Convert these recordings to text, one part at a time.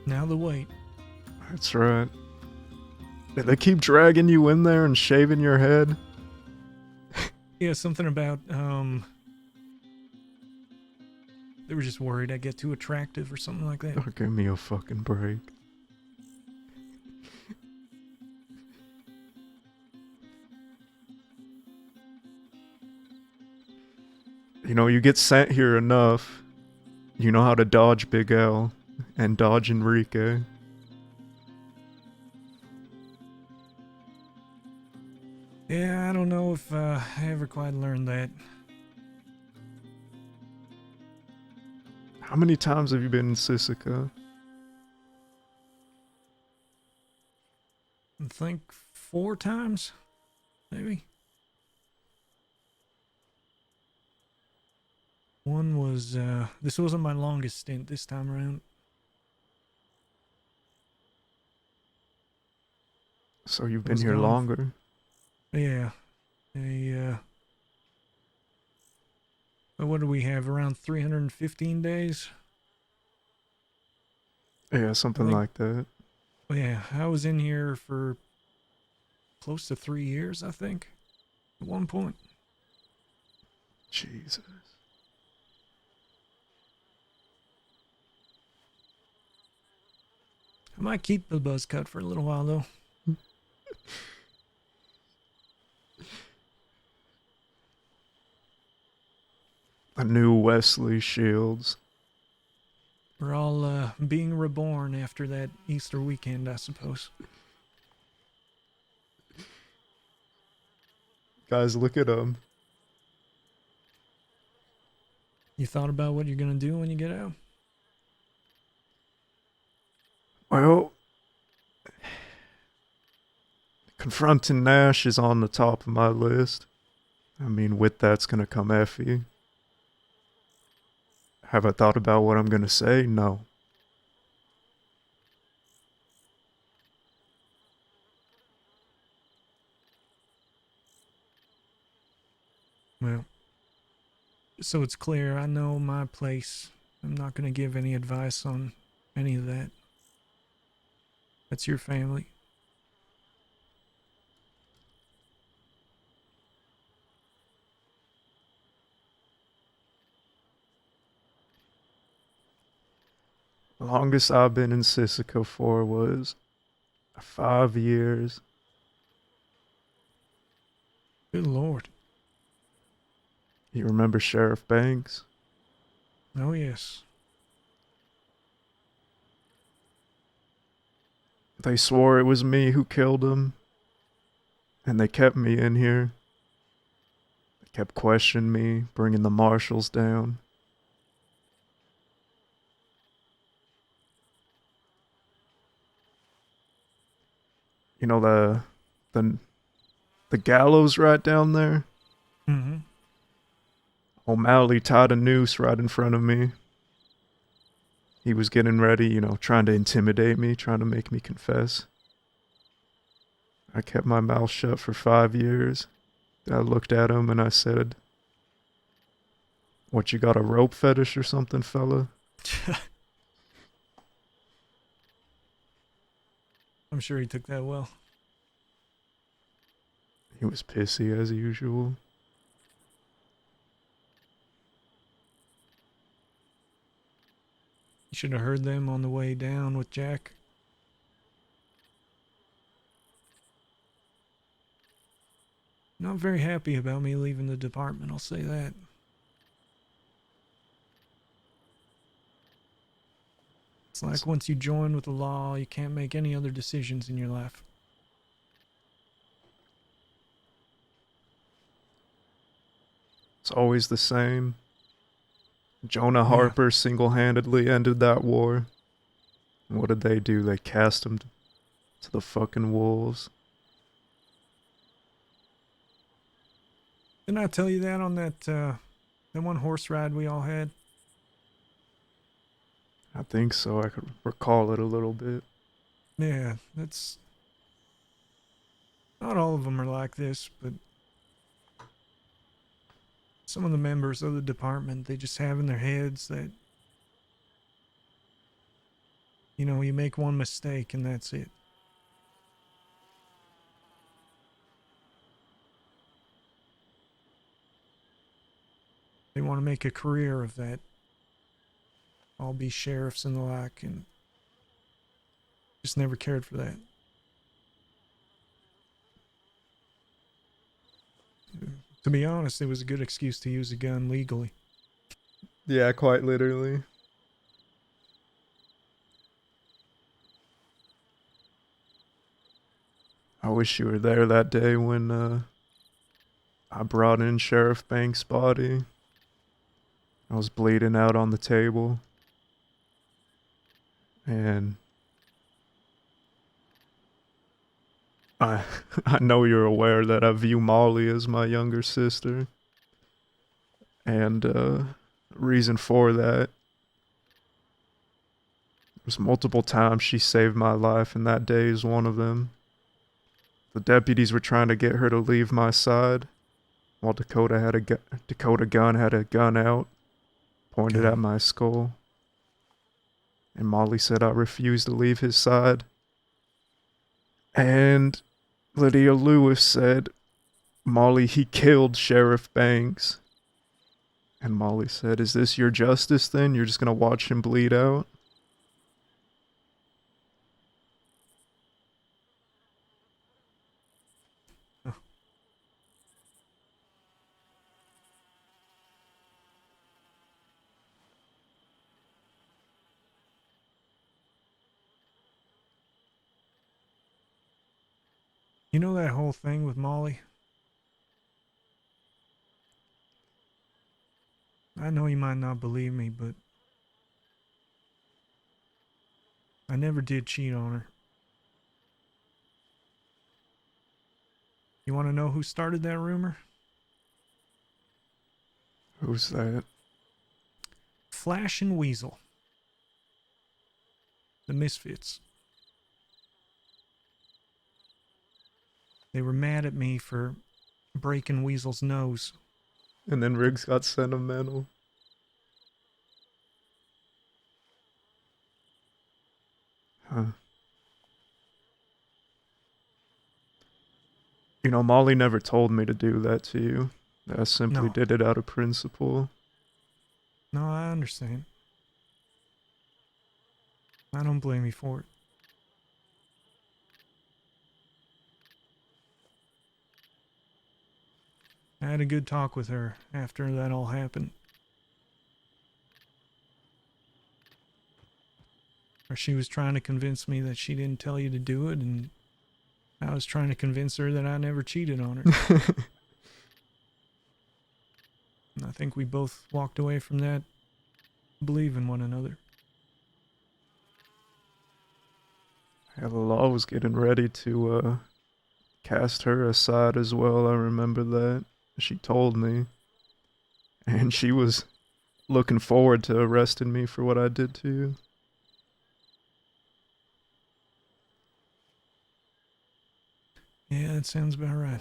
Now the wait. That's right. They keep dragging you in there and shaving your head. Yeah, something about they were just worried I'd get too attractive or something like that. Oh, give me a fucking break. You know, you get sent here enough. You know how to dodge Big L and dodge Enrique. Yeah, I don't know if I ever quite learned that. How many times have you been in Sisika? I think 4 times, maybe. One was this wasn't my longest stint this time around. So you've I been was here gone. longer. Yeah, a what do we have? Around 315 days, Yeah, I something think. like that. Yeah, I was in here for close to 3 years, I think, at one point. Jesus. I might keep the buzz cut for a little while though. A new Wesley Shields. We're all being reborn after that Easter weekend, I suppose. Guys, look at him. You thought about what you're gonna do when you get out? Well, confronting Nash is on the top of my list. I mean, with that's gonna come Effie. Have I thought about what I'm gonna say? No. Well, so it's clear I know my place. I'm not gonna give any advice on any of that. That's your family. The longest I've been in Sisika for was 5 years. Good lord. You remember Sheriff Banks? Oh yes. They swore it was me who killed him, and they kept me in here. They kept questioning me, bringing the marshals down. You know the the gallows right down there? Mm-hmm. O'Malley tied a noose right in front of me. He was getting ready, you know, trying to intimidate me, trying to make me confess. I kept my mouth shut for 5 years. I looked at him and I said, "What, you got a rope fetish or something, fella?" I'm sure he took that well. He was pissy as usual. You should have heard them on the way down with Jack. Not very happy about me leaving the department, I'll say that. It's like once you join with the law, you can't make any other decisions in your life. It's always the same. Jonah Yeah. Harper single-handedly ended that war. And what did they do? They cast him to the fucking wolves. Didn't I tell you that on that one horse ride we all had? I think so. I could recall it a little bit. Yeah, that's not all of them are like this, but some of the members of the department, they just have in their heads that You know, you make one mistake and that's it. They want to make a career of that. All be sheriffs and the like, and just never cared for that. To be honest, it was a good excuse to use a gun legally. Yeah, quite literally. I wish you were there that day when I brought in Sheriff Banks' body. I was bleeding out on the table. And I I know you're aware that I view Molly as my younger sister. And reason for that, there's multiple times she saved my life, and that day is one of them. The deputies were trying to get her to leave my side, while Dakota Gunn had a gun out, pointed at Gun. my skull. And Molly said I refused to leave his side. And Lydia Lewis said, Molly, he killed Sheriff Banks. And Molly said, is this your justice then? You're just gonna watch him bleed out? Oh. You know that whole thing with Molly? I know you might not believe me, but I never did cheat on her. You want to know who started that rumor? Who's that? Flash and Weasel. The Misfits. They were mad at me for breaking Weasel's nose. And then Riggs got sentimental. Huh. You know, Molly never told me to do that to you. I simply No, did it out of principle. no, I understand. I don't blame you for it. I had a good talk with her after that all happened. Or she was trying to convince me that she didn't tell you to do it, and I was trying to convince her that I never cheated on her. And I think we both walked away from that believing one another. Yeah, the law was getting ready to cast her aside as well. I remember that. She told me. And she was looking forward to arresting me for what I did to you. Yeah, that sounds about right.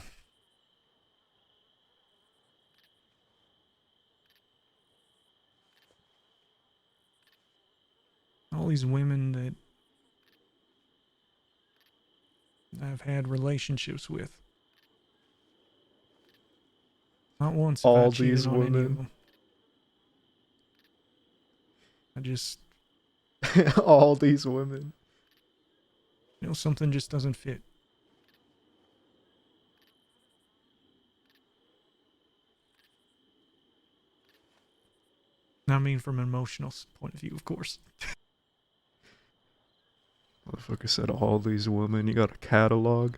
All these women that I've had relationships with. Not once have I All cheated these on any of women. them. I just, All these women. something just doesn't fit. I mean, from an emotional point of view, of course. Motherfucker said all these women. You got a catalog?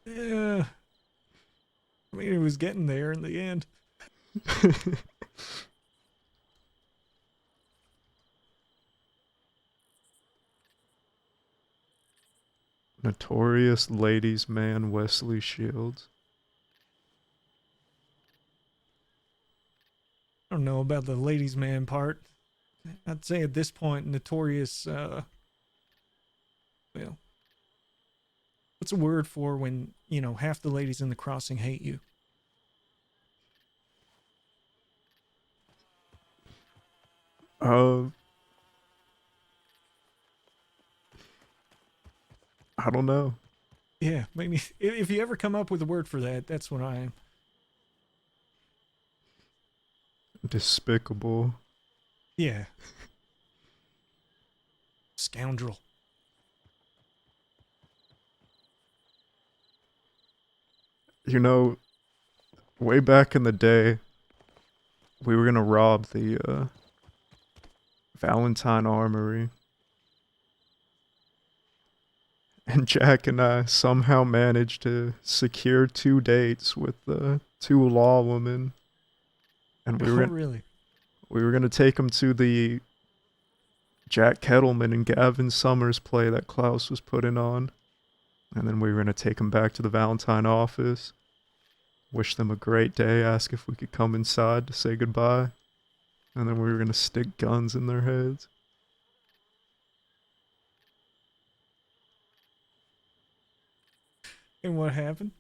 Yeah, I mean, it was getting there in the end. Notorious ladies man Wesley Shields. I don't know about the ladies' man part. I'd say at this point, notorious, well, what's a word for when, half the ladies in the crossing hate you? Uh, I don't know. Yeah, maybe if you ever come up with a word for that, that's what I am. Despicable. Yeah, scoundrel. You know, way back in the day, we were gonna rob the Valentine Armory, and Jack and I somehow managed to secure 2 dates with the two law women, and Oh, really? we were gonna take them to the Jack Kettleman and Gavin Summers play that Klaus was putting on, and then we were gonna take them back to the Valentine office, wish them a great day, ask if we could come inside to say goodbye, and then we were gonna stick guns in their heads. And what happened?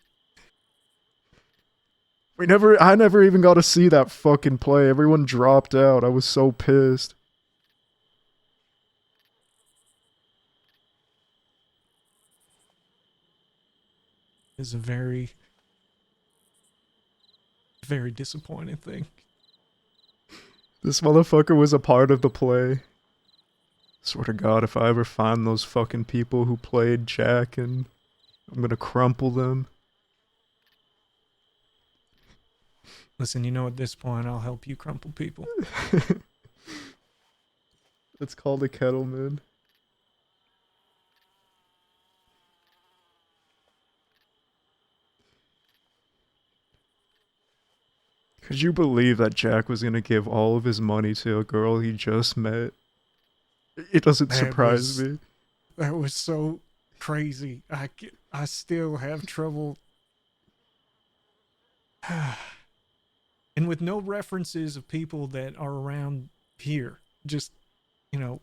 I never even got to see that fucking play. Everyone dropped out. I was so pissed. Is a very, very disappointing thing. This motherfucker was a part of the play. Swear to God, if I ever find those fucking people who played Jack, and I'm gonna crumple them. Listen, you know, at this point, I'll help you crumple people. It's called a Kettleman. Could you believe that Jack was gonna give all of his money to a girl he just met? It doesn't That surprise was me. that was so crazy. I still have trouble. And with no references of people that are around here, just, you know,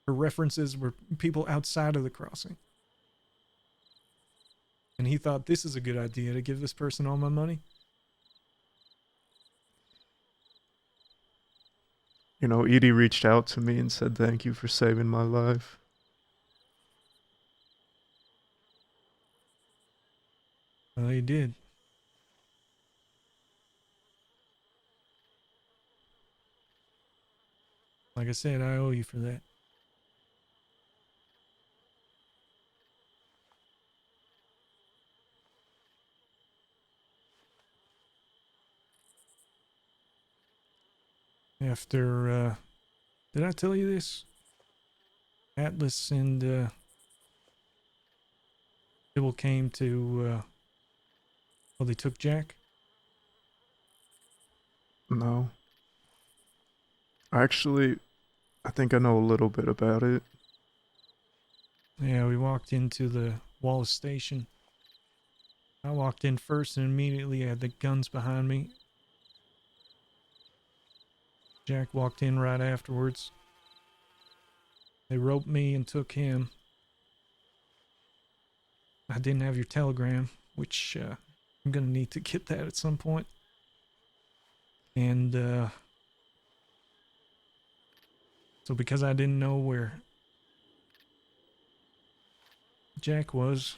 her references were people outside of the crossing. And he thought this is a good idea to give this person all my money. You know, Edie reached out to me and said thank you for saving my life. Well, he did. Like I said, I owe you for that. After, did I tell you this? Atlas and Sybil came to, well, they took Jack. No. Actually, I think I know a little bit about it. Yeah, we walked into the Wallace station. I walked in first and immediately had the guns behind me. Jack walked in right afterwards. They roped me and took him. I didn't have your telegram, which I'm going to need to get that at some point. And so because I didn't know where Jack was,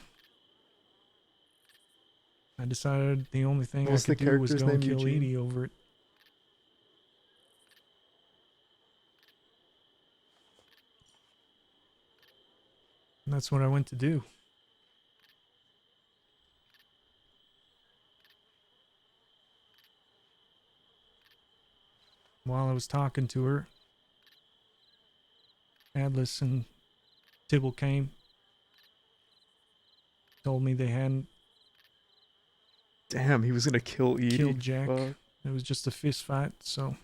I decided the only thing I What's the could do was character's go and name, kill Eugene? Edie over it. And that's what I went to do. While I was talking to her, Atlas and Tibble came, told me they hadn't Damn, he was gonna kill Edie. killed Jack. Fuck. It was just a fist fight, so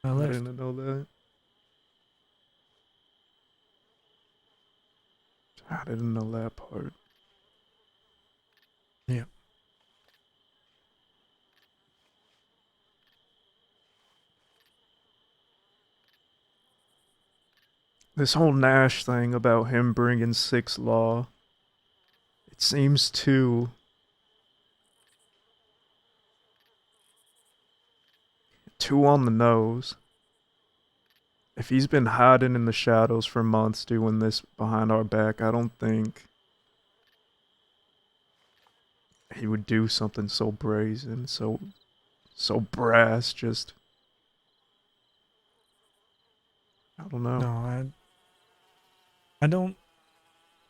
I I left. didn't know that. I didn't know that part. Yeah. This whole Nash thing about him bringing six law, it seems too on the nose. If he's been hiding in the shadows for months doing this behind our back, I don't think he would do something so brazen, so brass. Just I don't know. No, I don't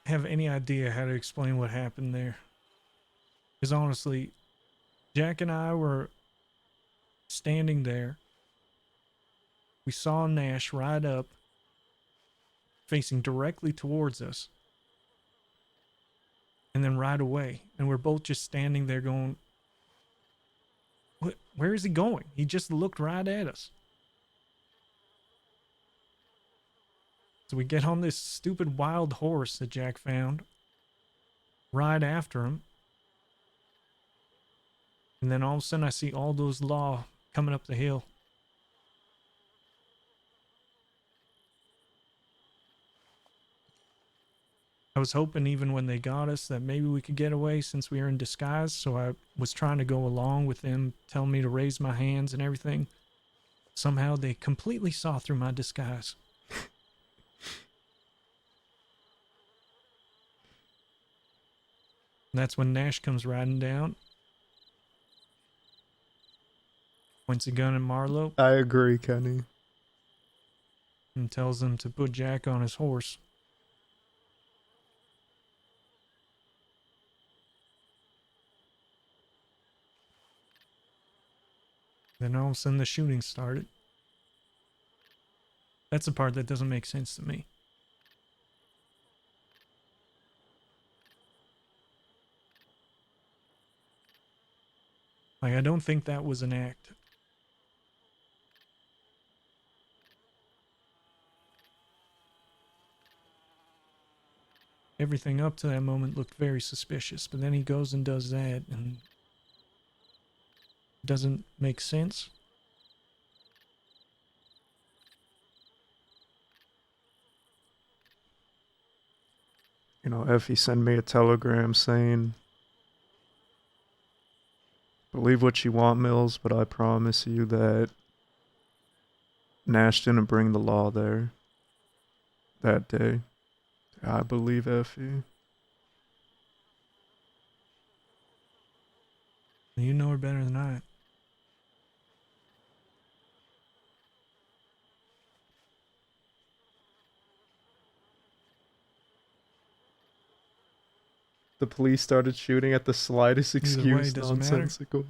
have any idea how to explain what happened there. Because honestly, Jack and I were standing there. We saw Nash ride up, facing directly towards us, and then ride away. And we're both just standing there going, where is he going? He just looked right at us. So we get on this stupid wild horse that Jack found, ride after him, and then all of a sudden I see all those law coming up the hill. I was hoping even when they got us that maybe we could get away since we were in disguise, so I was trying to go along with them telling me to raise my hands and everything. Somehow they completely saw through my disguise. And that's when Nash comes riding down, points a gun at Marlowe, I agree, Kenny. and tells him to put Jack on his horse. Then all of a sudden the shooting started. That's the part that doesn't make sense to me. Like, I don't think that was an act. Everything up to that moment looked very suspicious, but then he goes and does that, and it doesn't make sense. You know, Effie sent me a telegram saying, "Believe what you want, Mills, but I promise you that Nash didn't bring the law there that day." I believe Effie. You know her better than I. The police started shooting at the slightest Either way, excuse. it doesn't matter. Nonsensical.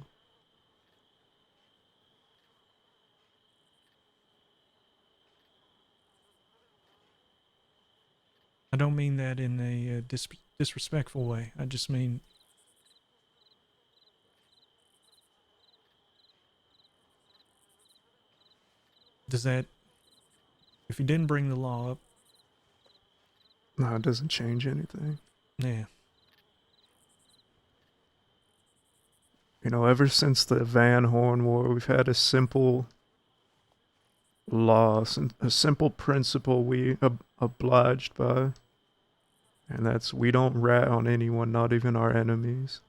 I don't mean that in a disrespectful way. I just mean does that, if he didn't bring the law up, No, it doesn't change anything. yeah, You know, ever since the Van Horn War, we've had a simple law, a simple principle we obliged by, and that's we don't rat on anyone, not even our enemies.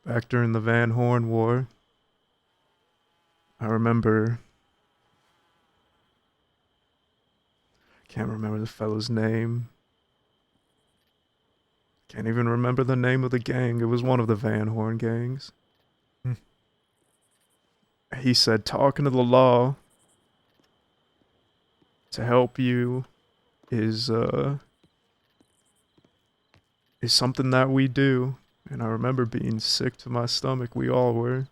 Back during the Van Horn War, I remember, I can't remember the fellow's name. Can't even remember the name of the gang. It was one of the Van Horn gangs. Hmm. He said, talking to the law to help you is something that we do. And I remember being sick to my stomach. We all were.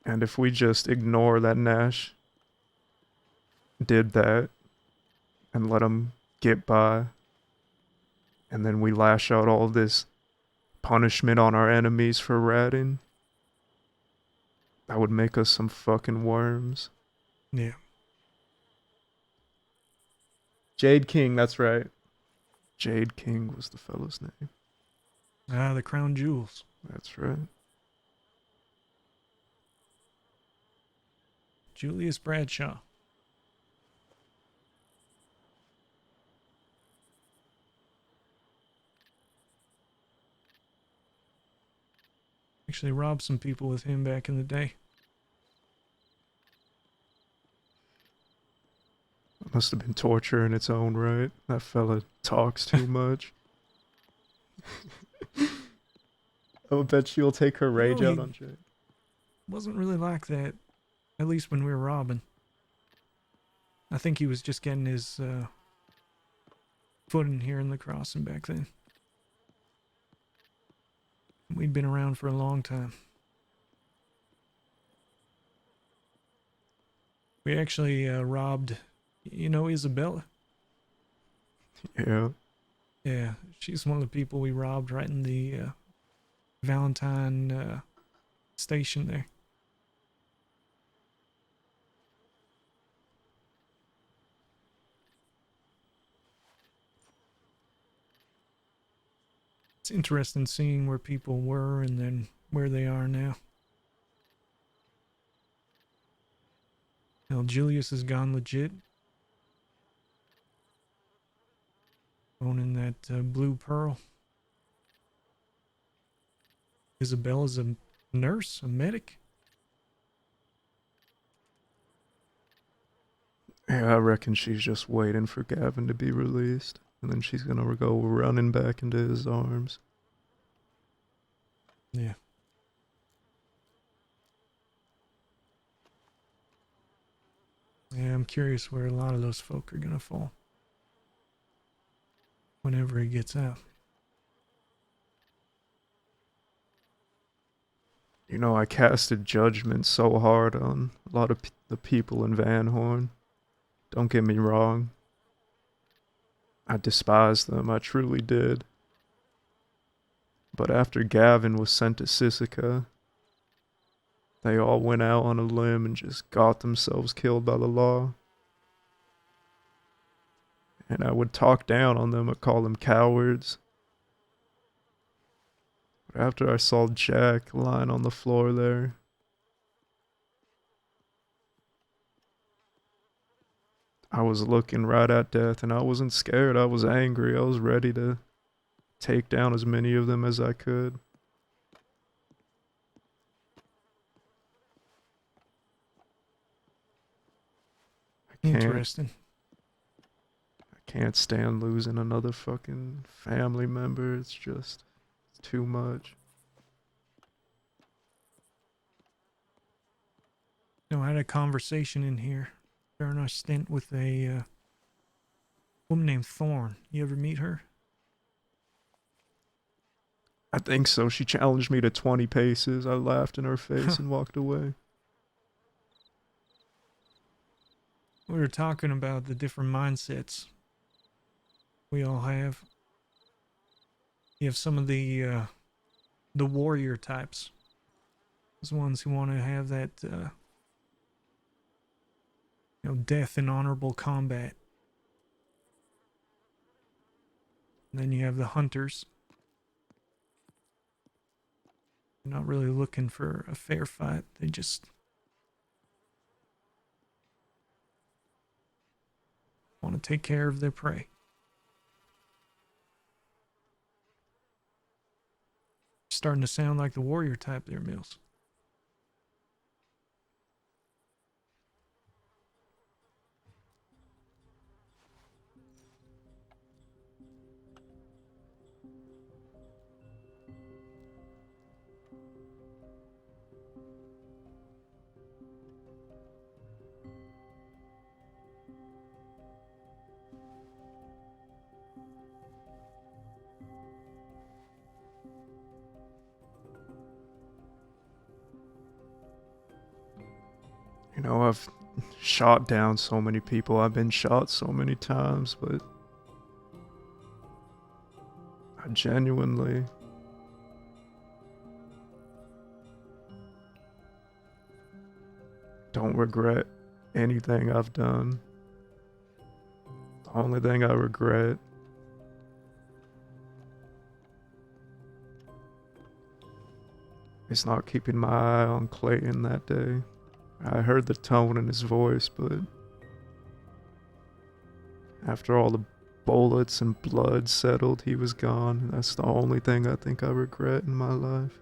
And if we just ignore that Nash did that and let him get by, and then we lash out all this punishment on our enemies for ratting, that would make us some fucking worms. yeah. Jade King, that's right. Jade King was the fellow's name. Ah, the crown jewels. That's right. Julius Bradshaw. Actually robbed some people with him back in the day. Must have been torture in its own right. That fella talks too much. I would bet she'll take her You know, rage out he on Jake. wasn't really like that, at least when we were robbing. I think he was just getting his footing here in the crossing back then. We'd been around for a long time. We actually robbed, you know, Isabella? Yeah. Yeah, she's one of the people we robbed right in the Valentine station there. It's interesting seeing where people were and then where they are now. Now, Julius has gone legit, owning that blue pearl. Isabella's a nurse, a medic. Yeah, I reckon she's just waiting for Gavin to be released. And then she's gonna go running back into his arms. Yeah. Yeah, I'm curious where a lot of those folk are gonna fall whenever he gets out. You know, I casted judgment so hard on a lot of the people in Van Horn. Don't get me wrong. I despised them, I truly did. But after Gavin was sent to Sisika, they all went out on a limb and just got themselves killed by the law. And I would talk down on them, I'd call them cowards. But after I saw Jack lying on the floor there, I was looking right at death, and I wasn't scared. I was angry. I was ready to take down as many of them as I could. I can't Interesting. I can't stand losing another fucking family member. It's too much. You know, I had a conversation in here during our stint with a woman named Thorn. You ever meet her? I think so. She challenged me to 20 paces. I laughed in her face and walked away. We were talking about the different mindsets we all have. You have some of the warrior types. Those ones who want to have that you know, death in honorable combat. And then you have the hunters. They're not really looking for a fair fight. They just want to take care of their prey. Starting to sound like the warrior type there, Mills. You know, I've shot down so many people. I've been shot so many times, but I genuinely don't regret anything I've done. The only thing I regret is not keeping my eye on Clayton that day. I heard the tone in his voice, but after all the bullets and blood settled, he was gone. That's the only thing I think I regret in my life.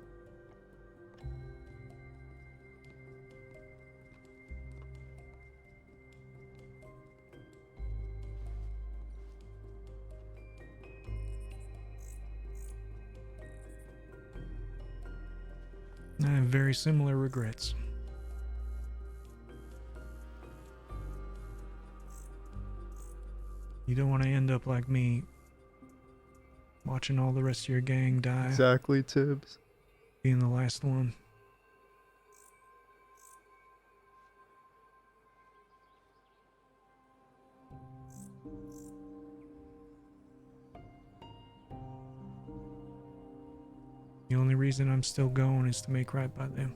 I have very similar regrets. You don't want to end up like me, watching all the rest of your gang die, Exactly, Tibbs. being the last one. The only reason I'm still going is to make right by them.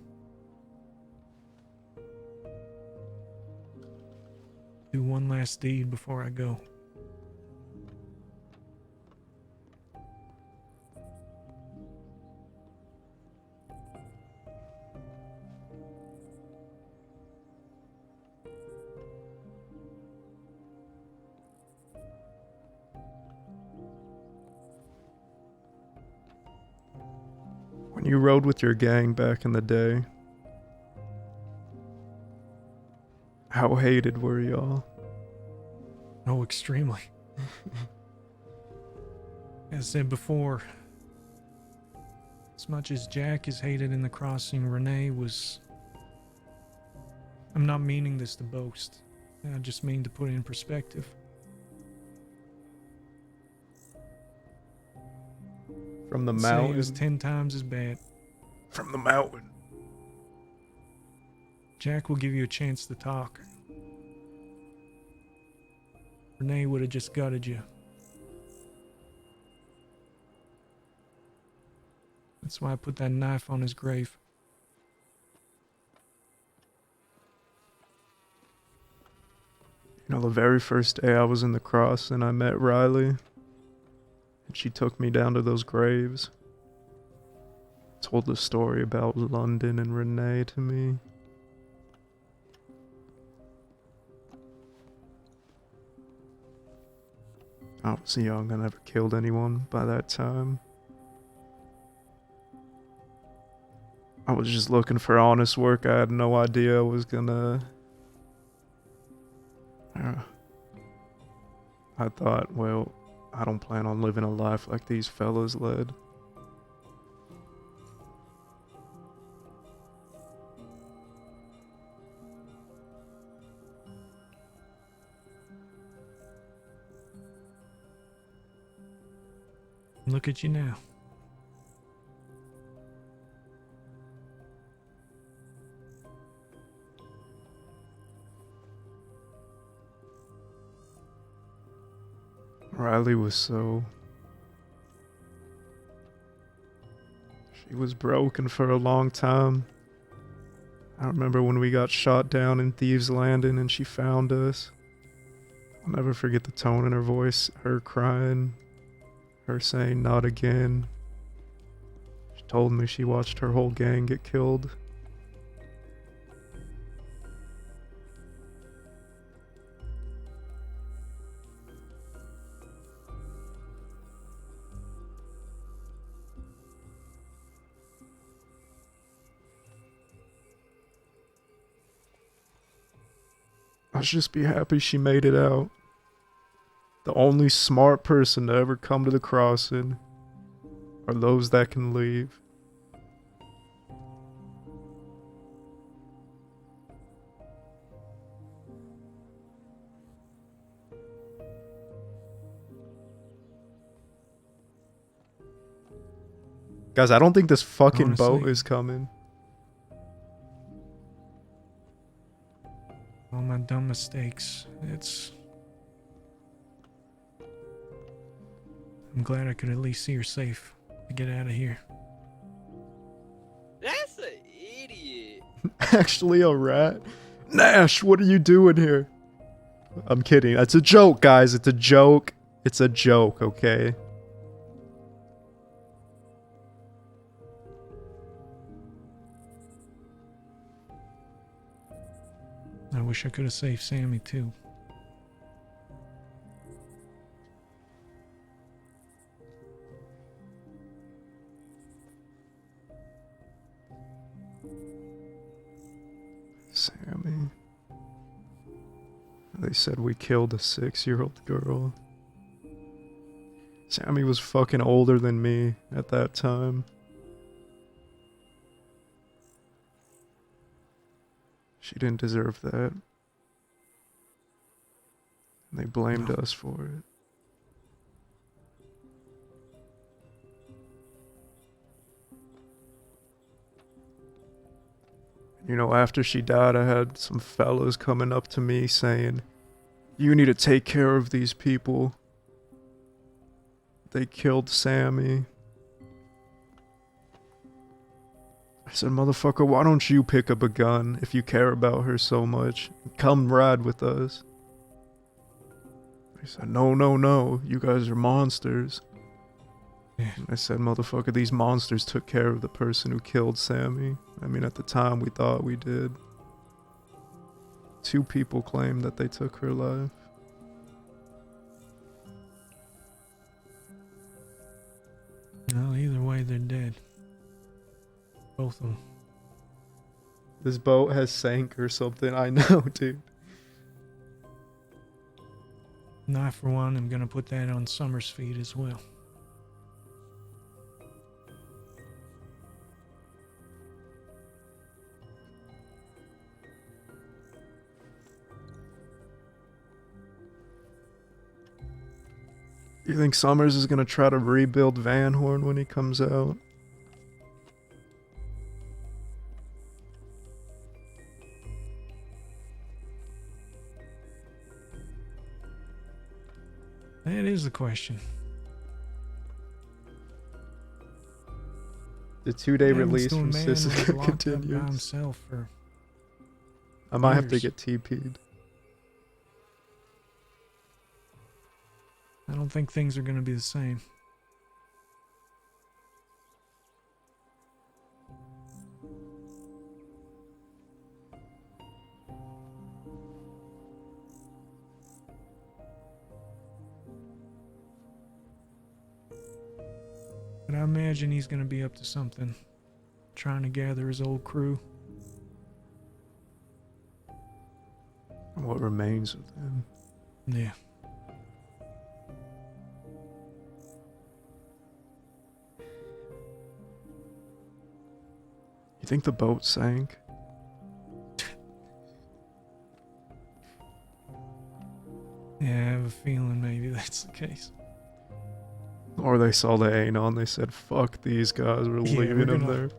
Do one last deed before I go. When you rode with your gang back in the day, how hated were y'all? Oh, extremely. As I said before, as much as Jack is hated in the crossing, Renee was... I'm not meaning this to boast. I just mean to put it in perspective. From the I'd say it was mountain. 10 times as bad. From the mountain. Jack will give you a chance to talk. Renee would have just gutted you. That's why I put that knife on his grave. You know, the very first day I was in the cross and I met Riley, and she took me down to those graves. Told the story about London and Renee to me. I was young, I never killed anyone by that time. I was just looking for honest work. I had no idea I was gonna... I thought, well, I don't plan on living a life like these fellas led. Look at you now. Riley was so... She was broken for a long time. I remember when we got shot down in Thieves Landing and she found us. I'll never forget the tone in her voice, her crying, her saying, "Not again." She told me she watched her whole gang get killed. I'll just be happy she made it out. The only smart person to ever come to the crossing are those that can leave. Guys, I don't think this fucking boat Honestly. is coming. All my dumb mistakes. I'm glad I could at least see her safe to get out of here. That's an idiot. Actually a rat? Nash, what are you doing here? I'm kidding. It's a joke, guys. It's a joke. It's a joke, okay? I wish I could have saved Sammy too. Sammy. They said we killed a 6-year-old girl. Sammy was fucking older than me at that time. She didn't deserve that. And they blamed No. us for it. You know, after she died, I had some fellas coming up to me saying, "You need to take care of these people. They killed Sammy." I said, "Motherfucker, why don't you pick up a gun if you care about her so much? Come ride with us." He said, "No, no, no. You guys are monsters." Yeah. I said, "Motherfucker, these monsters took care of the person who killed Sammy. I mean, at the time, we thought we did. 2 people claimed that they took her life." No, either way, they're dead. Both of them. This boat has sank or something. I know, dude. And I, for one, am going to put that on Summer's feed as well. You think Summers is gonna try to rebuild Van Horn when he comes out? That is the question. The 2-day What happens release to a from man when he's Sissica locked up by continues. himself for I might have to years? get TP'd. I don't think things are going to be the same. But I imagine he's going to be up to something, trying to gather his old crew. What remains of them? Yeah. You think the boat sank? Yeah, I have a feeling maybe that's the case. Or they saw the Anon, they said, "Fuck these guys, we're Yeah, leaving we're them gonna- there."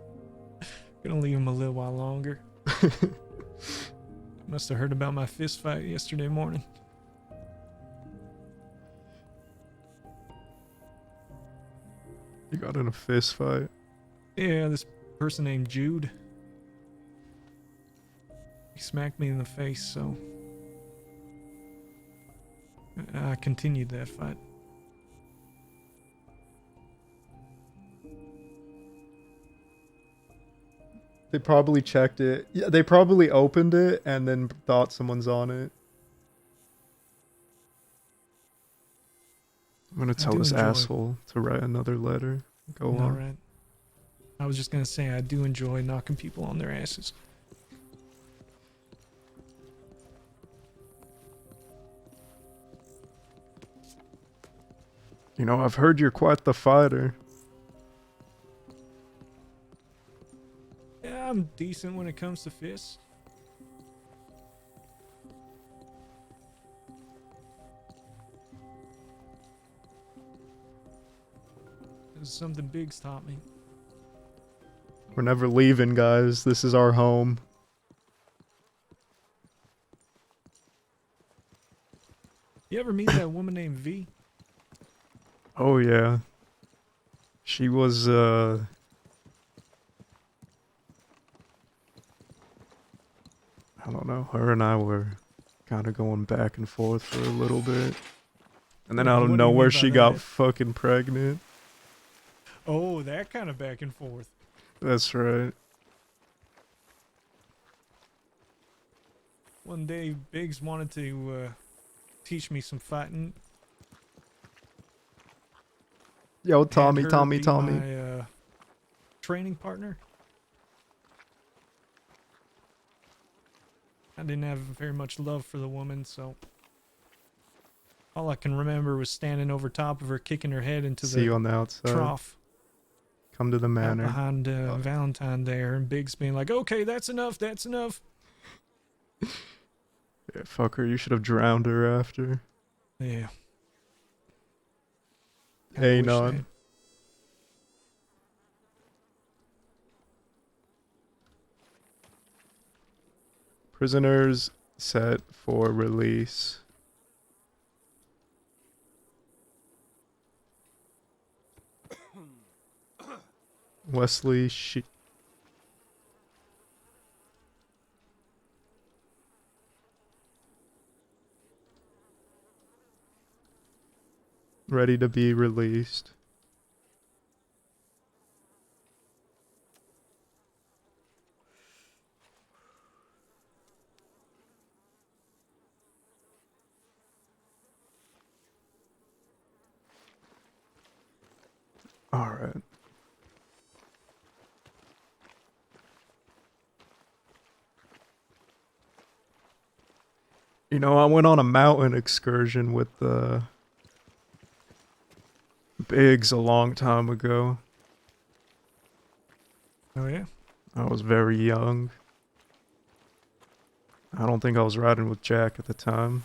Gonna leave him a little while longer. Must have heard about my fist fight yesterday morning. You got in a fist fight. Yeah, this person named Jude. He smacked me in the face, so I continued that fight. They probably checked it. Yeah, they probably opened it and then thought someone's on it. I'm gonna tell do this enjoy- asshole to write another letter. Go All on. right. I was just gonna say I do enjoy knocking people on their asses. You know, I've heard you're quite the fighter. Yeah, I'm decent when it comes to fists. This is something Biggs taught me. We're never leaving, guys. This is our home. You ever meet that woman named V? Oh, yeah. She was, I don't know. Her and I were kind of going back and forth for a little bit. And then What out do of you nowhere, mean by she got that? fucking pregnant. Oh, that kind of back and forth. That's right. One day, Biggs wanted to teach me some fighting. Yo, Had Tommy, her Tommy, be Tommy. my training partner. I didn't have very much love for the woman, so all I can remember was standing over top of her, kicking her head into See you the on the outside. trough Come to the out manor. behind Valentine there, and Biggs being like, "Okay, that's enough, that's enough." Yeah, fuck her. You should have drowned her after. Yeah. Kinda Hey, wish I non. had. Prisoners set for release. Wesley, ready to be released. All right. You know, I went on a mountain excursion with the Biggs a long time ago. Oh yeah. I was very young. I don't think I was riding with Jack at the time.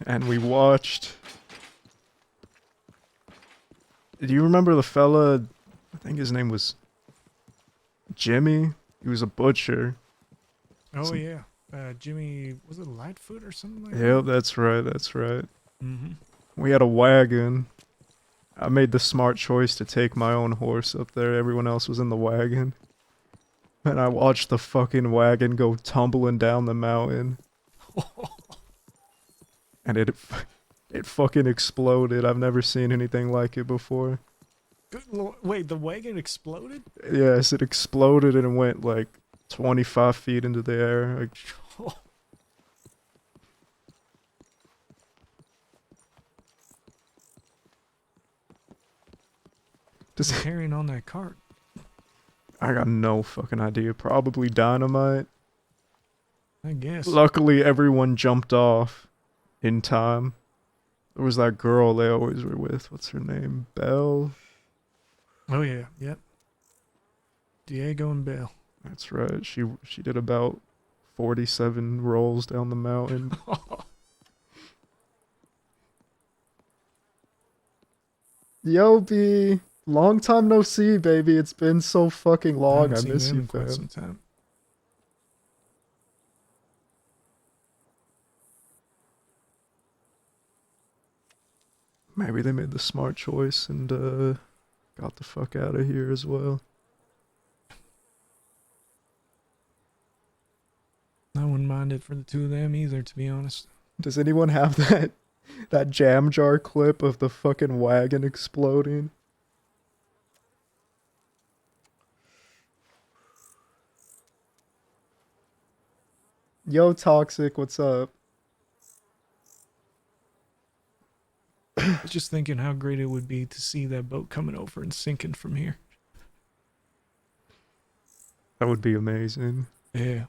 And we watched. Do you remember the fella? I think his name was Jimmy. He was a butcher. Oh yeah. Jimmy, was it Lightfoot or something like Yep, that? that's right. That's right. Mm-hmm. We had a wagon. I made the smart choice to take my own horse up there. Everyone else was in the wagon. And I watched the fucking wagon go tumbling down the mountain. And it fucking exploded. I've never seen anything like it before. Good lord. Wait, the wagon exploded? Yes, it exploded and it went like 25 feet into the air. Like, Just just, carrying on that cart. I got no fucking idea. Probably dynamite. I guess. Luckily, everyone jumped off in time. There was that girl they always were with. What's her name? Belle? Oh yeah. Yep. Diego and Bell. That's right. She did about 47 rolls down the mountain. Yo, B. Long time no see, baby. It's been so fucking I long. haven't I seen miss them you, in quite fam. some time. Maybe they made the smart choice and got the fuck out of here as well. I wouldn't mind it for the two of them either, to be honest. Does anyone have that jam jar clip of the fucking wagon exploding? Yo, Toxic, what's up? I was just thinking how great it would be to see that boat coming over and sinking from here. That would be amazing. Yeah.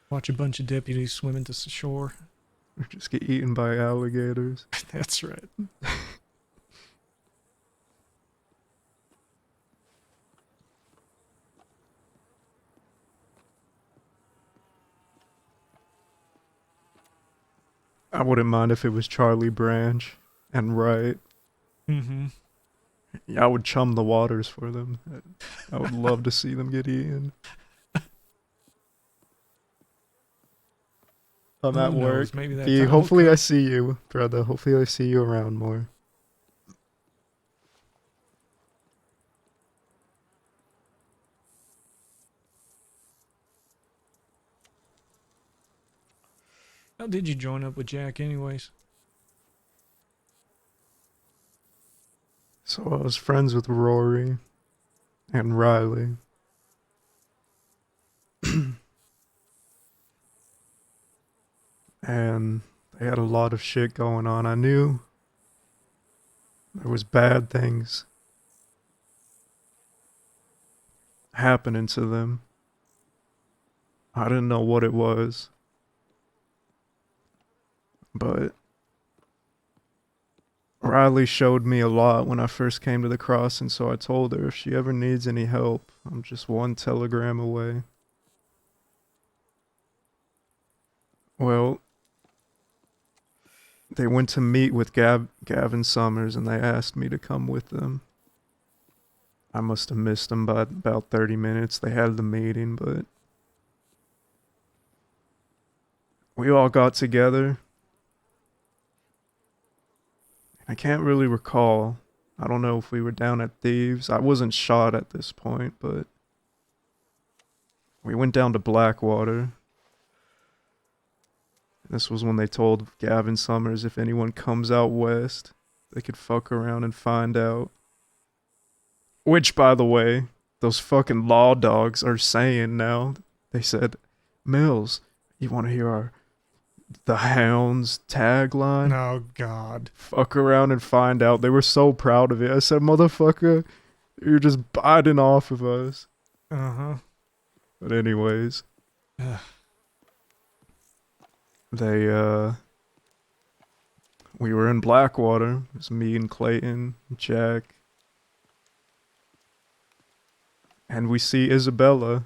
Watch a bunch of deputies swimming to the shore. Or just get eaten by alligators. That's right. I wouldn't mind if it was Charlie Branch and Wright. Mm-hmm. Yeah, I would chum the waters for them. I would love to see them get eaten. I'm at Who work. knows? Maybe that B, time will hopefully I come. see you, brother. Hopefully I see you around more. How did you join up with Jack anyways? So I was friends with Rory and Riley. And they had a lot of shit going on. I knew there was bad things happening to them. I didn't know what it was. But Riley showed me a lot when I first came to the crossing, so I told her if she ever needs any help, I'm just one telegram away. Well, they went to meet with Gavin Summers and they asked me to come with them. I must have missed them by about 30 minutes. They had the meeting, but we all got together. I can't really recall. I don't know if we were down at Thieves. I wasn't shot at this point, but we went down to Blackwater. This was when they told Gavin Summers if anyone comes out west, they could fuck around and find out. Which, by the way, those fucking law dogs are saying now. They said, Mills, you want to hear the Hounds tagline? Oh, God. Fuck around and find out. They were so proud of it. I said, motherfucker, you're just biting off of us. Uh-huh. But anyways. Ugh. We were in Blackwater. It was me and Clayton, Jack. And we see Isabella.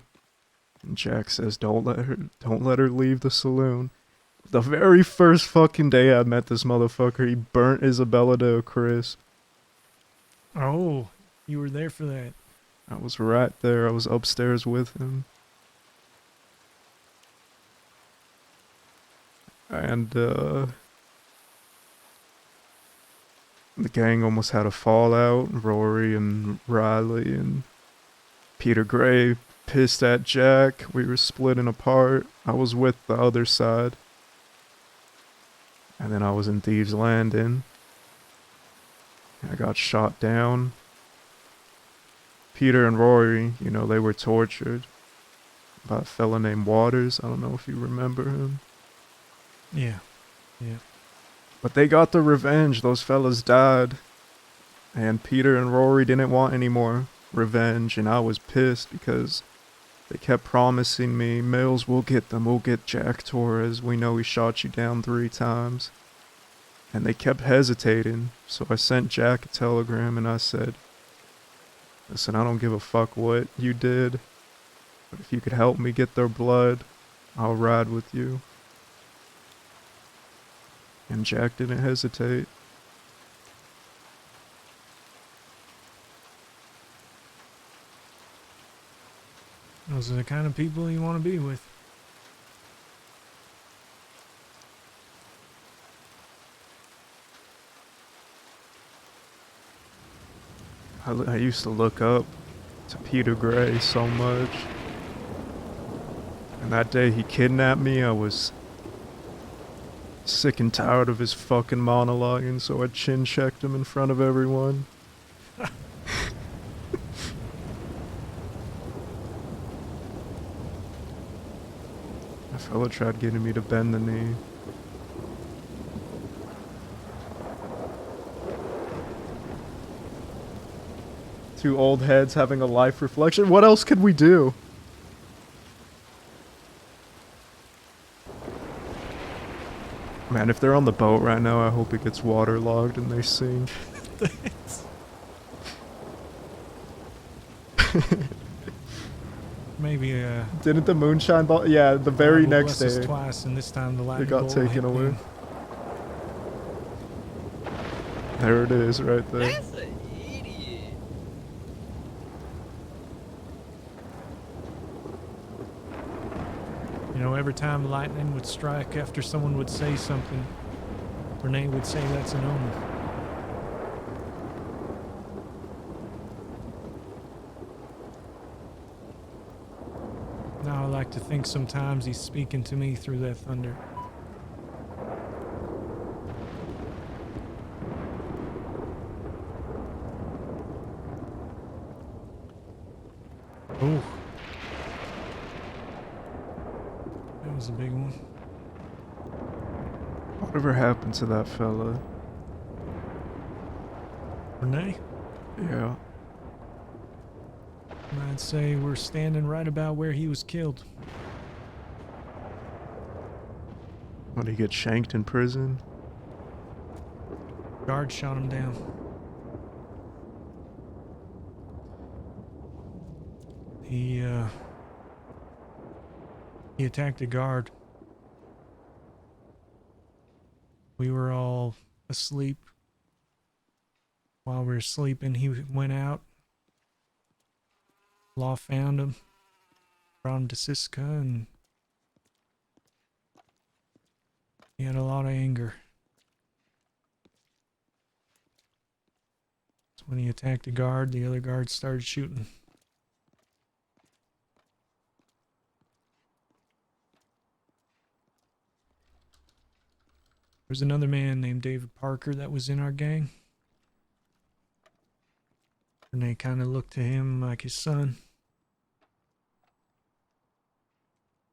And Jack says, don't let her leave the saloon. The very first fucking day I met this motherfucker, he burnt Isabella to a crisp. Oh, you were there for that. I was right there. I was upstairs with him. And, the gang almost had a fallout. Rory and Riley and Peter Gray pissed at Jack. We were splitting apart. I was with the other side. And then I was in Thieves Landing. I got shot down. Peter and Rory, you know, they were tortured by a fella named Waters. I don't know if you remember him. Yeah. But they got their revenge. Those fellas died. And Peter and Rory didn't want any more revenge. And I was pissed because they kept promising me, Mills, we'll get them. We'll get Jack Torres. We know he shot you down 3 times. And they kept hesitating. So I sent Jack a telegram and I said, listen, I don't give a fuck what you did. But if you could help me get their blood, I'll ride with you. And Jack didn't hesitate. Those are the kind of people you want to be with. I used to look up to Peter Gray so much. And that day he kidnapped me, I was sick and tired of his fucking monologuing, so I chin checked him in front of everyone. A fella tried getting me to bend the knee. Two old heads having a life reflection. What else could we do? Man, if they're on the boat right now, I hope it gets waterlogged and they sink. Maybe Didn't the moonshine ball? Yeah, the very God will next bless us day. twice, and this time the lightning It got bolt will taken hit away. them. There it is, right there. That's an idiot. You know, every time lightning would strike after someone would say something, Renee would say that's an omen. Now I like to think sometimes he's speaking to me through that thunder. Oh. That was a big one. Whatever happened to that fella? Renee? Yeah. I'd say we're standing right about where he was killed. When he gets shanked in prison? Guard shot him down. He attacked a guard. We were all asleep. While we were sleeping, he went out. Law found him, brought him to Siska, and he had a lot of anger. So when he attacked a guard, the other guards started shooting. There was another man named David Parker that was in our gang. Renee kind of looked to him like his son.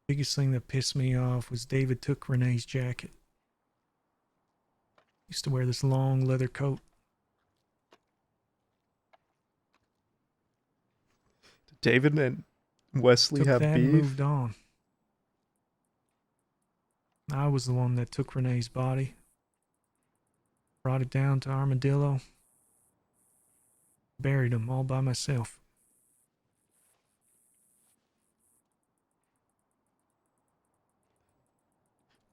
Biggest thing that pissed me off was David took Renee's jacket. Used to wear this long leather coat. David and Wesley Took have that and beef. moved on. I was the one that took Renee's body, brought it down to Armadillo, buried him all by myself.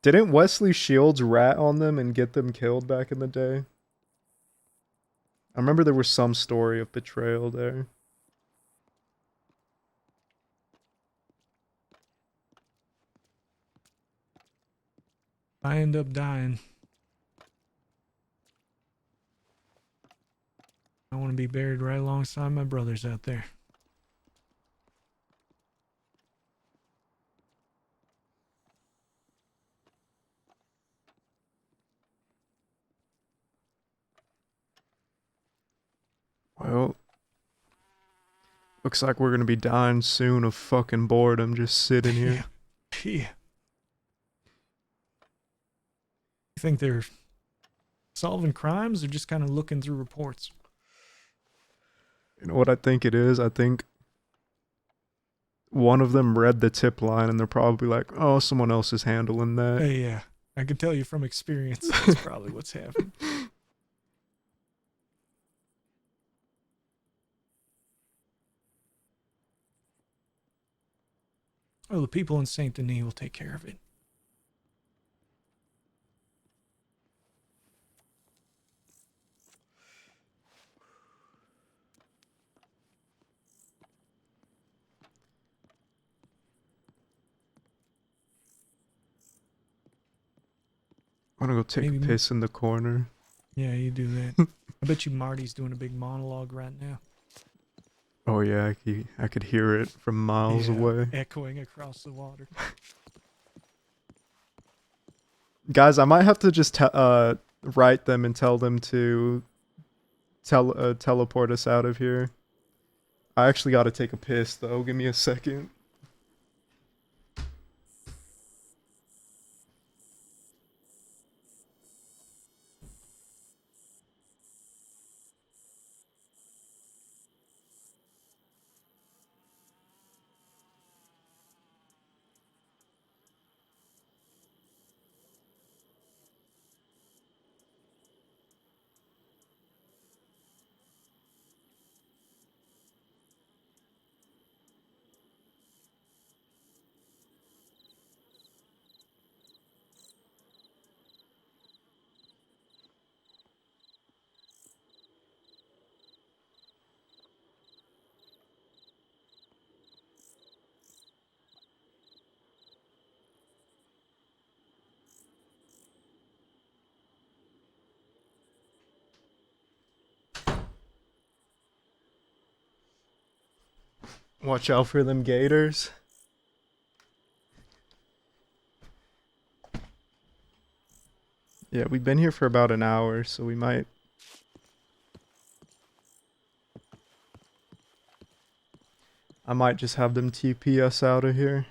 Didn't Wesley Shields rat on them and get them killed back in the day? I remember there was some story of betrayal there. I end up dying. I want to be buried right alongside my brothers out there. Well, looks like we're gonna be dying soon of fucking boredom just sitting here. Yeah. Yeah. You think they're solving crimes or just kind of looking through reports? You know what I think it is? I think one of them read the tip line and they're probably like, oh, someone else is handling that. Hey, yeah. I can tell you from experience that's probably what's happening. Oh, the people in Saint Denis will take care of it. I'm gonna go take Maybe a piss in the corner. Yeah, you do that. I bet you Marty's doing a big monologue right now. Oh yeah, I could hear it from miles away. Echoing across the water. Guys, I might have to just write them and tell them to teleport us out of here. I actually got to take a piss though. Give me a second. Watch out for them gators. Yeah, we've been here for about an hour, so we might... I might just have them TP us out of here.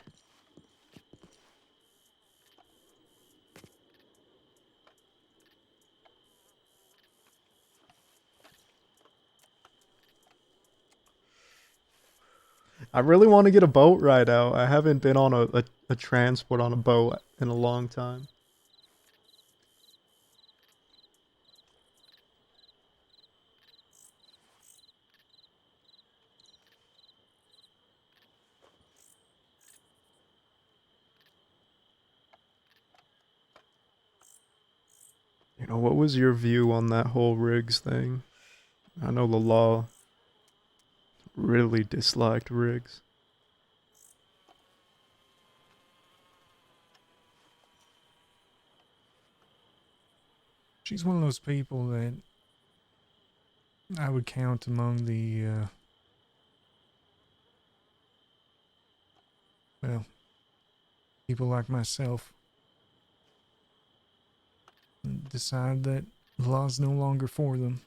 I really want to get a boat ride out. I haven't been on a transport on a boat in a long time. You know, what was your view on that whole Riggs thing? I know the law really disliked Riggs. She's one of those people that I would count among the, well, people like myself that decide that the law's no longer for them.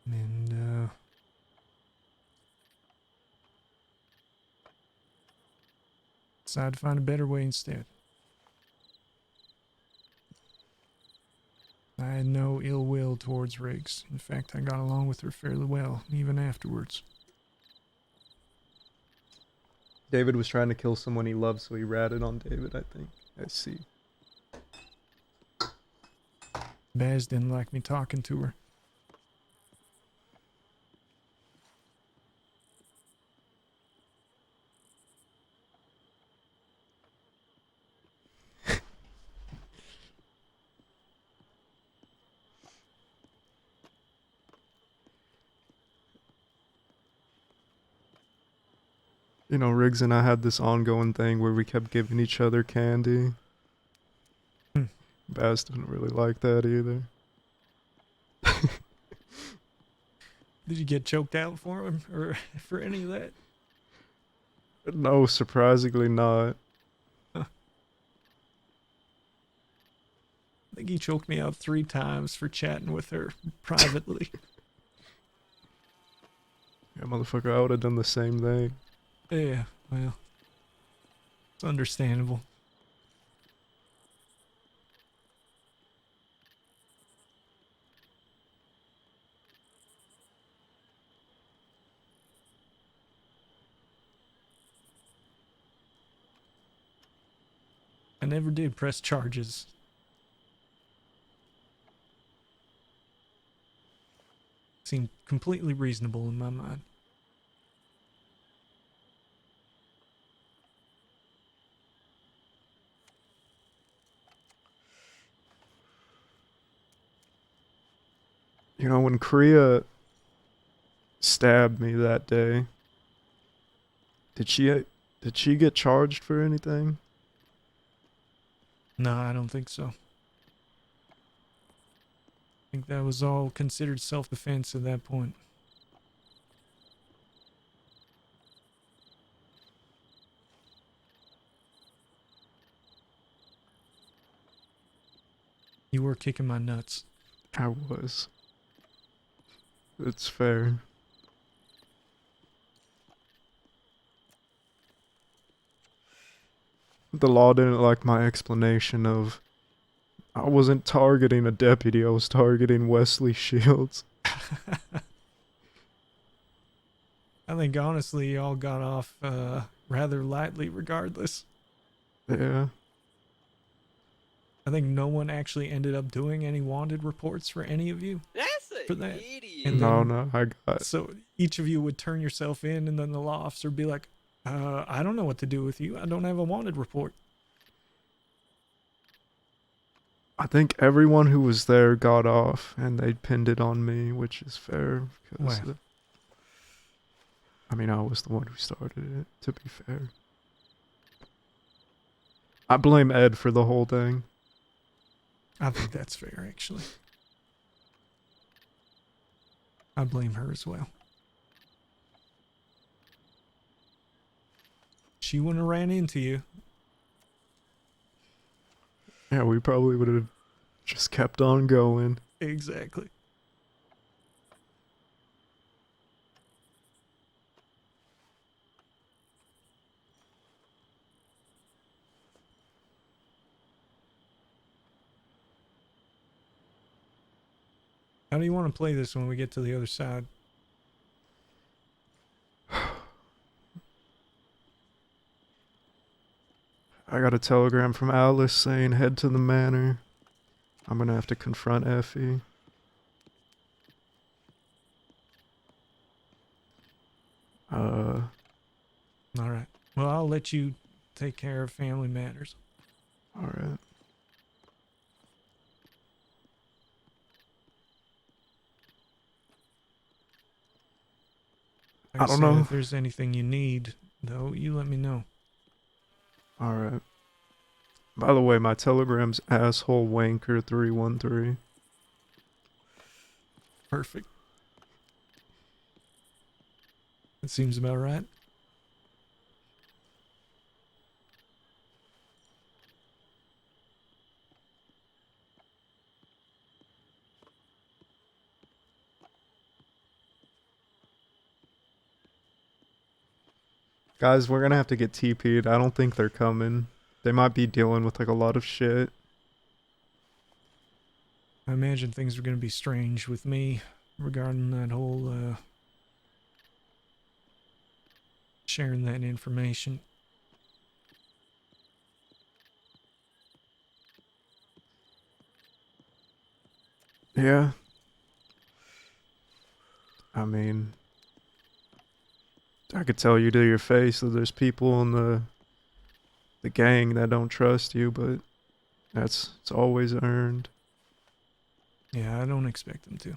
And, decide to find a better way instead. I had no ill will towards Riggs. In fact, I got along with her fairly well, even afterwards. David was trying to kill someone he loved, so he ratted on David, I think. I see. Baz didn't like me talking to her. You know, Riggs and I had this ongoing thing where we kept giving each other candy. Hmm. Baz didn't really like that either. Did you get choked out for him or for any of that? No, surprisingly not. I think he choked me out 3 times for chatting with her privately. Yeah, motherfucker, I would have done the same thing. Yeah, well, it's understandable. I never did press charges. Seemed completely reasonable in my mind. You know, when Kriya stabbed me that day, did she get charged for anything? No, I don't think so. I think that was all considered self-defense at that point. You were kicking my nuts. I was. It's fair. The law didn't like my explanation of I wasn't targeting a deputy, I was targeting Wesley Shields. I think honestly y'all got off rather lightly regardless. Yeah. I think no one actually ended up doing any wanted reports for any of you. That's an For that. idiot. And No, then- no, I got. So each of you would turn yourself in and then the law officer would be like, I don't know what to do with you. I don't have a wanted report. I think everyone who was there got off, and they pinned it on me, which is fair. Because, Wow. I mean, I was the one who started it, to be fair. I blame Ed for the whole thing. I think that's fair, actually. I blame her as well. She wouldn't have ran into you. Yeah, we probably would have just kept on going. Exactly. How do you want to play this when we get to the other side? I got a telegram from Alice saying head to the manor. I'm gonna have to confront Effie. All right. Well, I'll let you take care of family matters. All right. Like I I don't said, know. if there's anything you need, though, you let me know. All right. By the way, my telegram's asshole wanker 313. Perfect. That seems about right. Guys, we're gonna have to get TP'd. I don't think they're coming. They might be dealing with like a lot of shit. I imagine things are going to be strange with me regarding that whole sharing that information. Yeah. I mean, I could tell you to your face that there's people in the gang that don't trust you, but it's always earned. Yeah, I don't expect them to.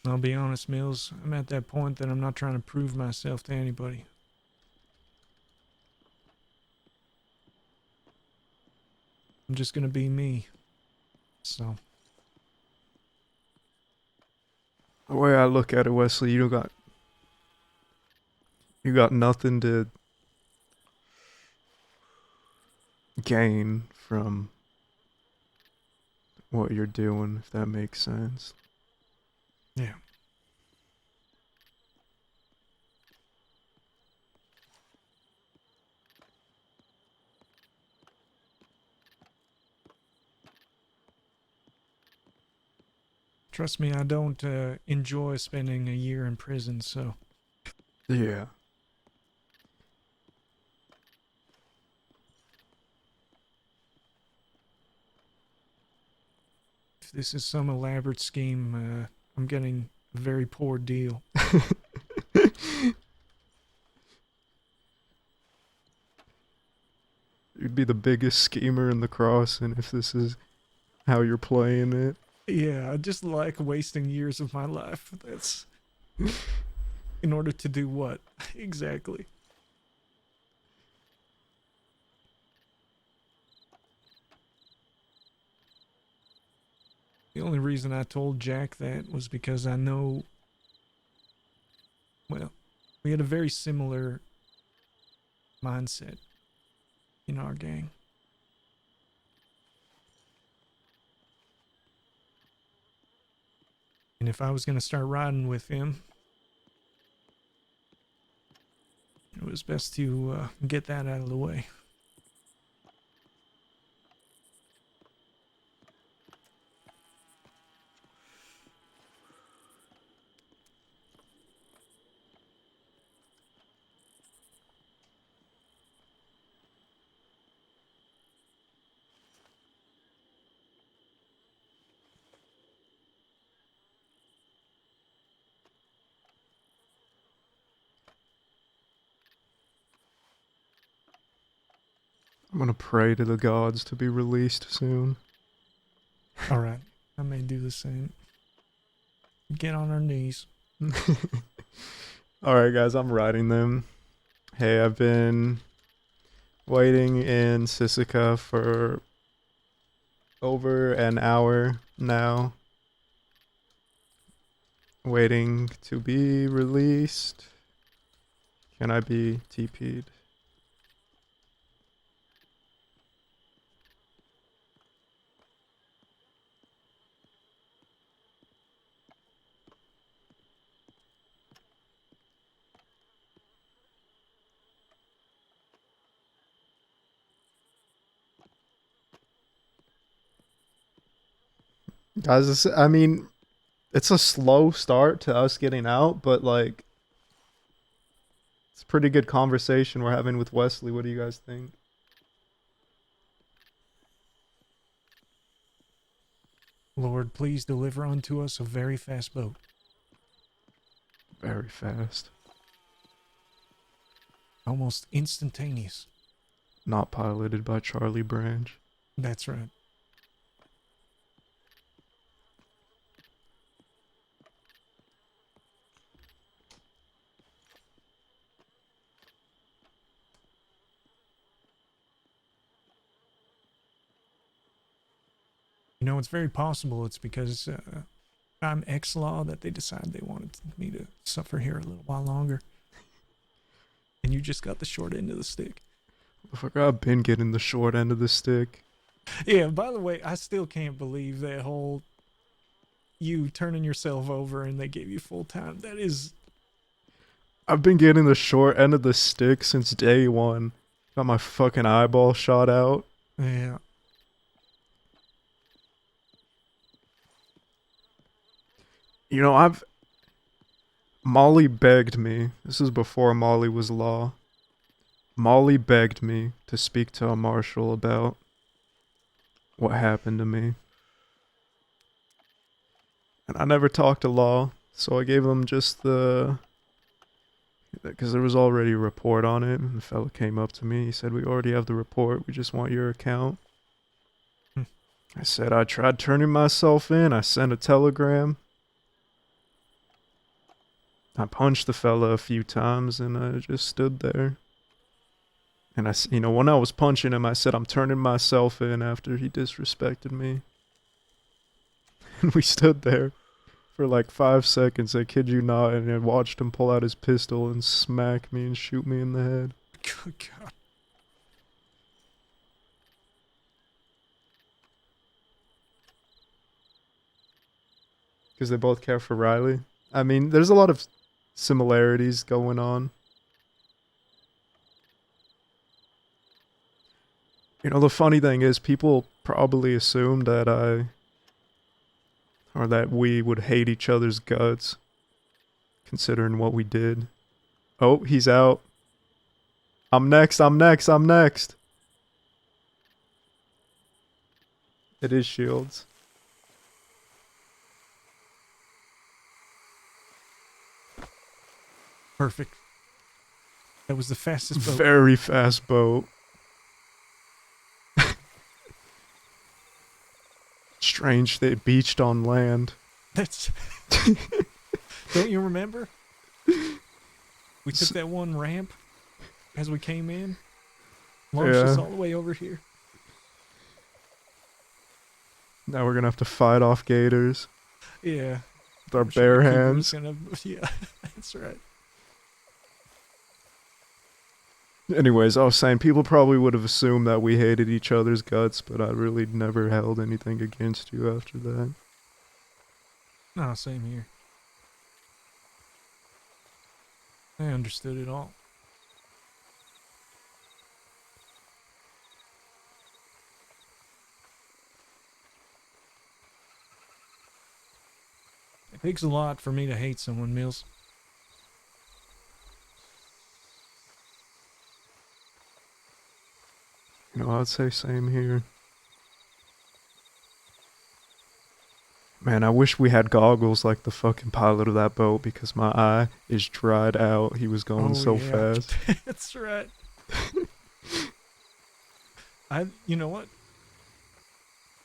I'll be honest, Mills. I'm at that point that I'm not trying to prove myself to anybody. I'm just going to be me. So, The way I look at it, Wesley, you got nothing to gain from what you're doing, if that makes sense. yeah. Trust me, I don't enjoy spending a year in prison, so Yeah. if this is some elaborate scheme, I'm getting a very poor deal. You'd be the biggest schemer in the crossing if this is how you're playing it. Yeah, I just like wasting years of my life. That's in order to do what? Exactly. The only reason I told Jack that was because I know, well, we had a very similar mindset in our gang. And if I was going to start riding with him, it was best to get that out of the way. I'm gonna pray to the gods to be released soon. All right, I may do the same. Get on our knees. Alright, guys, I'm writing them. Hey, I've been waiting in Sisika for over an hour now. Waiting to be released. Can I be TP'd? Guys, I mean, it's a slow start to us getting out, but like, it's a pretty good conversation we're having with Wesley. What do you guys think? Lord, please deliver unto us a very fast boat. Very fast. Almost instantaneous. Not piloted by Charlie Branch. That's right. You know, it's very possible it's because I'm ex-law that they decided they wanted me to suffer here a little while longer. And you just got the short end of the stick. I forgot I've been getting the short end of the stick. Yeah, by the way, I still can't believe that whole you turning yourself over and they gave you full time. That is, I've been getting the short end of the stick since day one. Got my fucking eyeball shot out. yeah. You know, Molly begged me. This is before Molly was law. Molly begged me to speak to a marshal about what happened to me. And I never talked to law, so I gave him just because there was already a report on it, and the fella came up to me. He said, "We already have the report. We just want your account." Hmm. I said, "I tried turning myself in. I sent a telegram. I punched the fella a few times, and I just stood there." And when I was punching him, I said, "I'm turning myself in," after he disrespected me. And we stood there for like 5 seconds, I kid you not, and I watched him pull out his pistol and smack me and shoot me in the head. Good God. Because they both care for Riley. I mean, there's a lot of similarities going on. You know, the funny thing is, people probably assume that we would hate each other's guts, considering what we did. Oh, he's out. I'm next, I'm next, I'm next. It is Shields. Perfect. That was the fastest boat. Very fast boat. Strange they beached on land. That's. Don't you remember? We took that one ramp as we came in. Launched us Yeah. all the way over here. Now we're gonna have to fight off gators Yeah. with our I'm sure bare the cougar was hands. yeah, that's right. Anyways, I was saying people probably would have assumed that we hated each other's guts, but I really never held anything against you after that. No, same here. I understood it all. It takes a lot for me to hate someone, Mills. You know, I'd say same here. Man, I wish we had goggles like the fucking pilot of that boat because my eye is dried out. He was going so fast. That's right. You know what?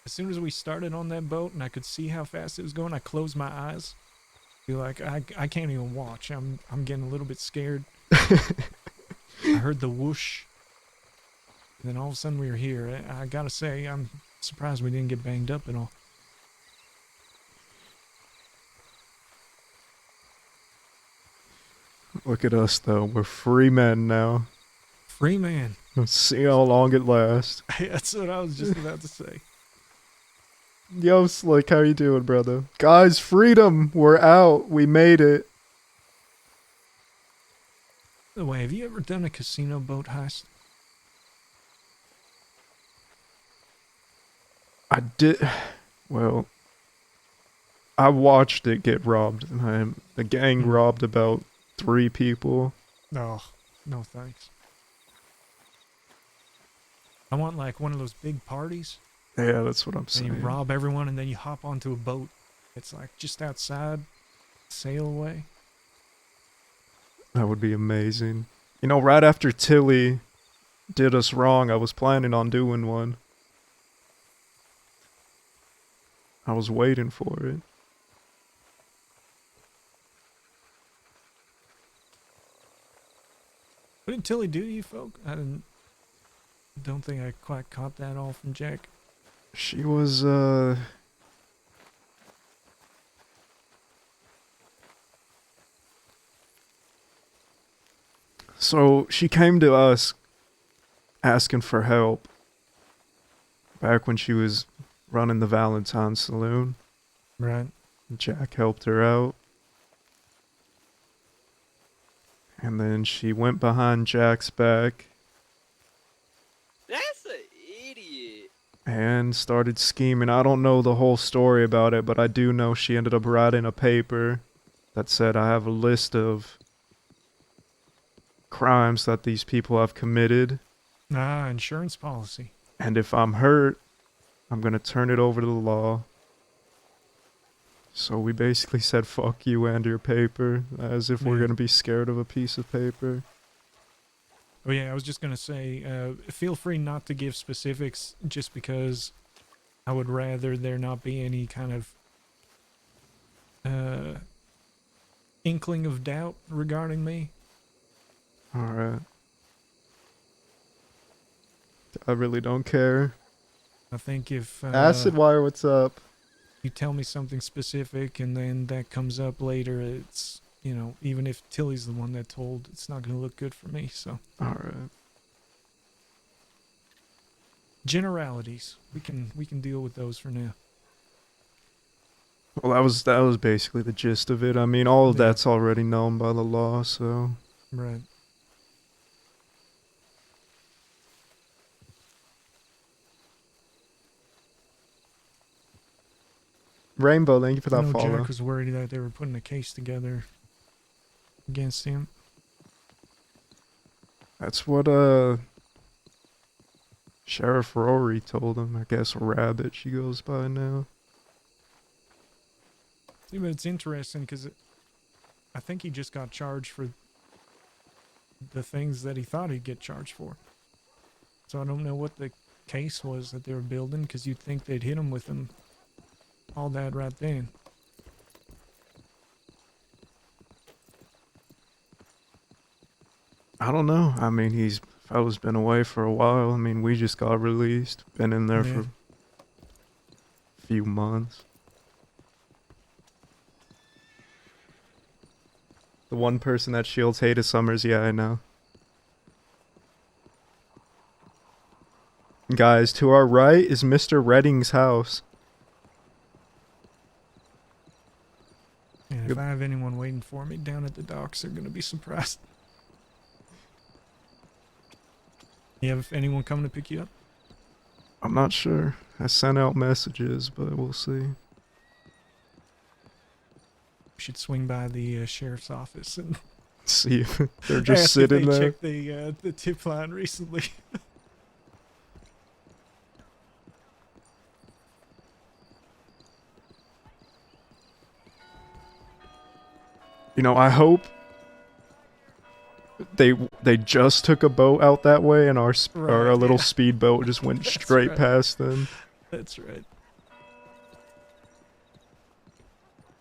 As soon as we started on that boat and I could see how fast it was going, I closed my eyes. Be like, I can't even watch. I'm getting a little bit scared. I heard the whoosh. And then all of a sudden we were here. I gotta say, I'm surprised we didn't get banged up at all. Look at us though. We're free men now. Free man. Let's see how long it lasts. That's what I was just about to say. Yo, Slick, how you doing, brother? Guys, freedom! We're out. We made it. By the way, have you ever done a casino boat heist? I did. Well, I watched it get robbed. The gang robbed about 3 people. No, no thanks. I want like one of those big parties Yeah, that's what I'm And saying. you rob everyone, and then you hop onto a boat. It's like just outside, sail away. That would be amazing. You know, right after Tilly did us wrong, I was planning on doing one. I was waiting for it. What did Tilly do to you folk? Don't think I quite caught that all from Jack. She was, So she came to us asking for help back when she was running the Valentine Saloon. Right. Jack helped her out. And then she went behind Jack's back That's an idiot. and started scheming. I don't know the whole story about it, but I do know she ended up writing a paper that said, I have a list of crimes that these people have committed, Ah, insurance policy. and if I'm hurt, I'm gonna turn it over to the law. So we basically said, fuck you and your paper, as if we're Yeah. gonna be scared of a piece of paper. Oh yeah, I was just gonna say, feel free not to give specifics, just because I would rather there not be any kind of inkling of doubt regarding me. Alright. I really don't care. I think if Acid Wire, what's up? you tell me something specific and then that comes up later, it's, you know, even if Tilly's the one that told, it's not gonna look good for me. So Alright. generalities, we can deal with those for now. Well, that was basically the gist of it. I mean, all of Yeah. that's already known by the law, so... Right. Rainbow, thank you for I that know follow. Jack was worried that they were putting a case together against him. That's what, Sheriff Rory told him. I guess Rabbit she goes by now. See, but it's interesting because I think he just got charged for the things that he thought he'd get charged for. So I don't know what the case was that they were building, because you'd think they'd hit him with all that right then. I don't know. I mean, fella's been away for a while. I mean, we just got released. Been in there Yeah. for a few months. The one person that shields hated Summers, yeah, I know. Guys, to our right is Mr. Redding's house. And if Yep. I have anyone waiting for me down at the docks, they're gonna be surprised. You have anyone coming to pick you up? I'm not sure. I sent out messages, but we'll see. We should swing by the sheriff's office and See if they're just ask sitting if they there. checked the tip line recently. You know, I hope they just took a boat out that way, and our Right, little yeah. speedboat just went That's straight right. past them. That's right.